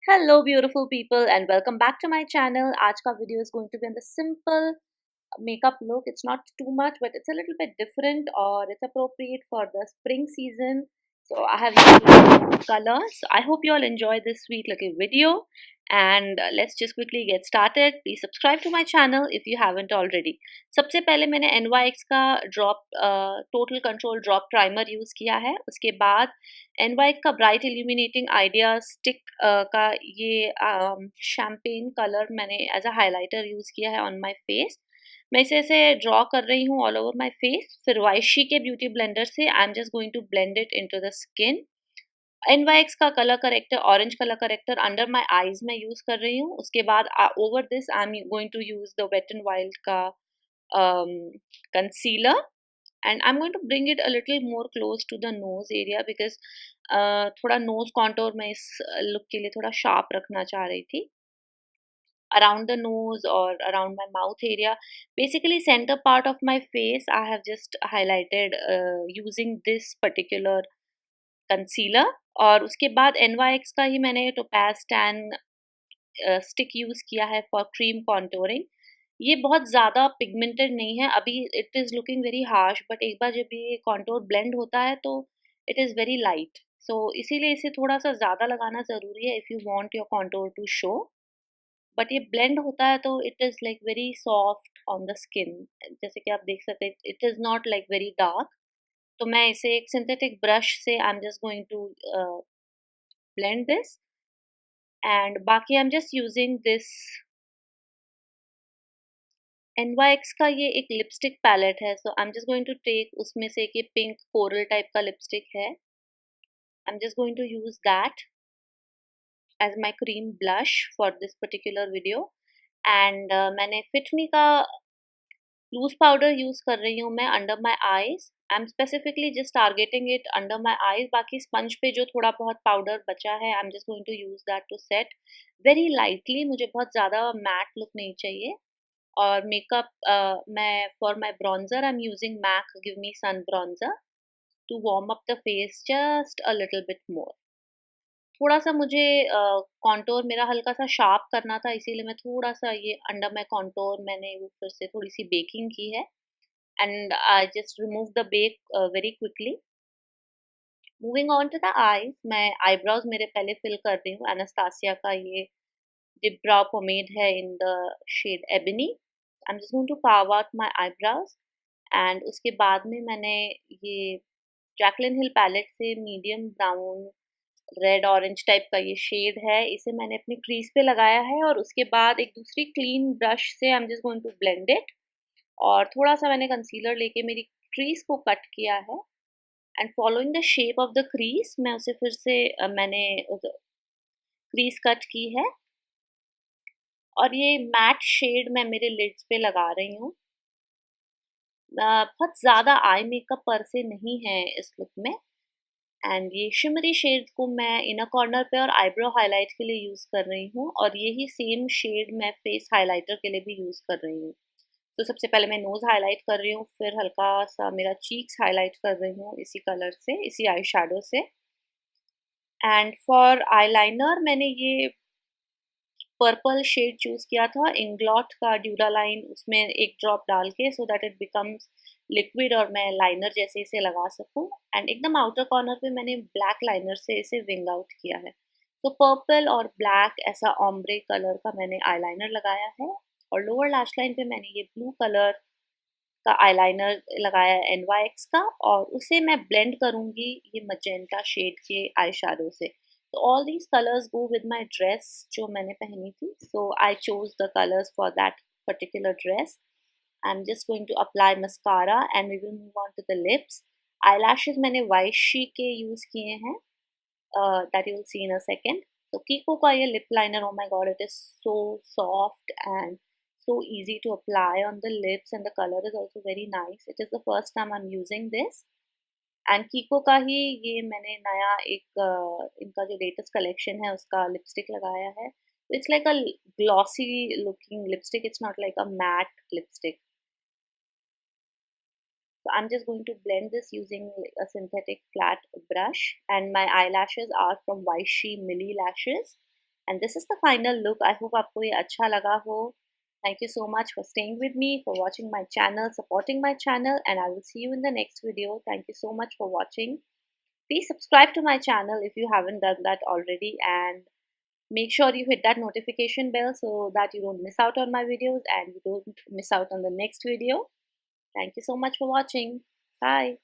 Hello beautiful people and welcome back to my channel. आज का video is going to be on the simple makeup look. It's not too much but it's a little bit different or it's appropriate for the spring season. So I have used colors. So I hope you all enjoy this sweet little video and let's just quickly get started. Please subscribe to my channel if you haven't already. सबसे पहले मैंने NYX का total control drop primer use किया है. उसके बाद NYX का bright illuminating idea stick का ये शैम्पेन कलर मैंने एज अ हाइलाइटर यूज़ किया है ऑन माय फेस. मैं इसे ऐसे ड्रॉ कर रही हूँ ऑल ओवर माय फेस. फिर वाइशी के ब्यूटी ब्लेंडर से I am just going to blend it into the skin. NYX का colour corrector orange colour corrector under my eyes में यूज़ कर रही हूँ. उसके बाद over this I am going to use the wet and wild का concealer. And I'm going to bring it a little more close to the nose area because थोड़ा nose contour मैं इस look के लिए थोड़ा sharp रखना चाह रही थी. Around the nose or around my mouth area, basically center part of my face I have just highlighted using this particular concealer. और उसके बाद NYX का ही मैंने topaz tan stick यूज़ किया है for cream contouring. ये बहुत ज़्यादा पिगमेंटेड नहीं है अभी. It is looking very harsh but एक बार जब ये कॉन्टोर ब्लेंड होता है तो it is very light. So इसीलिए इसे थोड़ा सा ज़्यादा लगाना ज़रूरी है if you want your contour to show. But ये ब्लेंड होता है तो it is like very soft on the skin. जैसे कि आप देख सकते हैं it is not like very dark. तो मैं इसे एक सिंथेटिक ब्रश से I am just going to blend this and बाकी I am just using this NYX का ये एक लिपस्टिक पैलेट है. So I am just going to take उसमें से एक ये पिंक कोरल टाइप का लिपस्टिक है. I am just going to use that as my cream blush for this particular video. And मैंने फिट मी का loose powder use कर रही हूँ मैं under my eyes. I am specifically just targeting it under my eyes. बाकी sponge पे जो थोड़ा बहुत पाउडर बचा है I am just going to use that to set very lightly. मुझे बहुत ज़्यादा मैट लुक नहीं चाहिए. और मेकअप मैं for my bronzer I am using MAC give me sun bronzer to warm up the face just a little bit more. थोड़ा सा मुझे कॉन्टोर मेरा हल्का सा शार्प करना था इसीलिए मैं थोड़ा सा ये अंडर माई कॉन्टोर मैंने वो फिर से थोड़ी सी बेकिंग की है. And I just remove the bake very quickly. Moving on to the eyes, मैं आईब्रोज मेरे पहले फिल कर रही हूँ. एनास्टासिया का ये डिप ब्राउ पोमेड है in the shade ebony. I'm just going to carve out my eyebrows. and उसके बाद में मैंने ये जैकलिन हिल पैलेट से medium brown red orange type का ये शेड है. इसे मैंने अपनी क्रीज पे लगाया है और उसके बाद एक दूसरी क्लीन ब्रश से I am just going to blend it. और थोड़ा सा मैंने कंसीलर लेके मेरी क्रीज को कट किया है. And following the shape of the crease मैं उसे फिर से मैंने क्रीज कट की है. और ये मैट शेड मैं मेरे लिड्स पे लगा रही हूँ. बहुत ज़्यादा आई मेकअप पर से नहीं है इस लुक में. एंड ये शिमरी शेड को मैं इनर कॉर्नर पे और आईब्रो हाईलाइट के लिए यूज़ कर रही हूँ. और यही सेम शेड मैं फेस हाइलाइटर के लिए भी यूज़ कर रही हूँ. तो सबसे पहले मैं नोज़ हाईलाइट कर रही हूँ, फिर हल्का सा मेरा चीक्स हाईलाइट कर रही हूँ इसी कलर से, इसी आई शेडो से. एंड फॉर आईलाइनर मैंने ये पर्पल शेड चूज़ किया था इंग्लॉट का ड्यूरालाइन, उसमें एक ड्रॉप डाल के so that it becomes liquid और मैं लाइनर जैसे इसे लगा सकूं. एंड एकदम आउटर कॉर्नर पे मैंने ब्लैक लाइनर से इसे विंग आउट किया है. तो पर्पल और ब्लैक ऐसा ऑम्ब्रे कलर का मैंने आईलाइनर लगाया है. और लोअर लैश लाइन पे मैंने ये ब्लू कलर का आईलाइनर लगाया है NYX का और उसे मैं ब्लेंड करूँगी ये मजेंटा शेड के आई शेडो से. तो all these colours go with my dress जो मैंने पहनी थी. So I chose the colours for that particular dress. I am just going to apply mascara and we will move on to the lips. Eye lashes मैंने वाइशी के use किए हैं that you will see in a second. तो Kiko का ये lip liner, oh my god, it is so soft and so easy to apply on the lips and the color is also very nice. It is the first time I'm using this. And कीको का ही ये मैंने नया एक इनका जो latest collection है उसका lipstick लगाया है. It's like a glossy looking lipstick, it's not like a matte lipstick. So I'm just going to blend this using a synthetic flat brush and my eyelashes are from Weishi Millie lashes. And this is the final look. I hope आपको ये अच्छा लगा हो. Thank you so much for staying with me, for watching my channel, supporting my channel, and I will see you in the next video. Thank you so much for watching. Please subscribe to my channel if you haven't done that already, and make sure you hit that notification bell so that you don't miss out on my videos and you don't miss out on the next video. Thank you so much for watching. Bye.